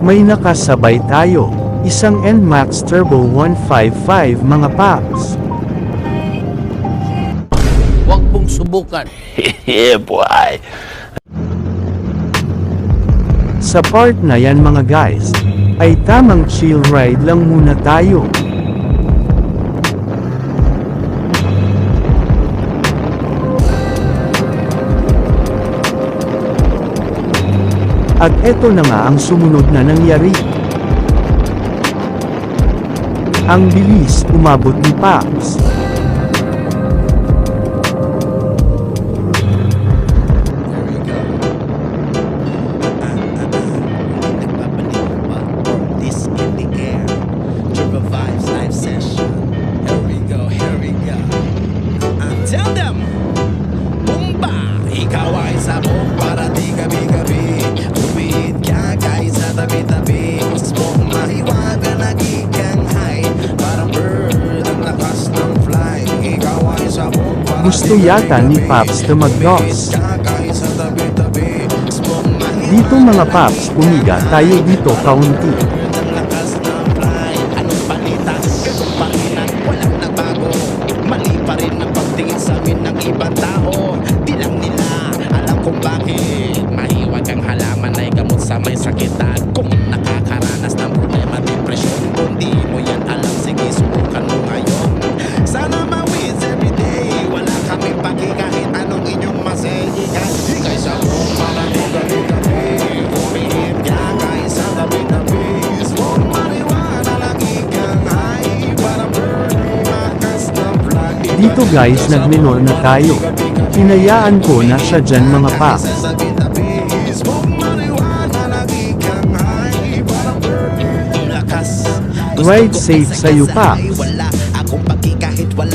May nakasabay tayo. Isang NMAX Turbo 155 mga paps. Huwag mong subukan. Yeah, boy. Sa part na yan mga guys, ay tamang chill ride lang muna tayo. At eto na nga ang sumunod na nangyari. Ang bilis umabot ni Paps. Tell them, Bumba, ikaw ay sabog para di gabi-gabi. Tuwid ka guys sa tabi-tabi. Smoke mahiwaga naging high. Parang bird ang lakas ng fly. Ikaw ay sabog para Gusto yata ni Paps na mag-DOS. Dito mga Paps, umiga tayo dito kaunti. Ibang tao, di lang nila alam kung bakit mahiwag ang halaman ay gamot sa may sakit. At kung nakakaranas ng problema, depresyon, kung di mo yan alam, sige subukan mo ngayon. Sana ma-wins everyday, wala kaming paki kahit anong inyong masayigan. Ikay sa buong parang gabi-gabi, umihip ka kahit sa gabi-gabi. Smoke marijuana, lagi kang high, parang burning makas ng flag. Dito guys nagmenor na tayo. Hinayaan ko na siya dyan mga Paps. Ride safe sa'yo Paps. Wala akong paki kahit wala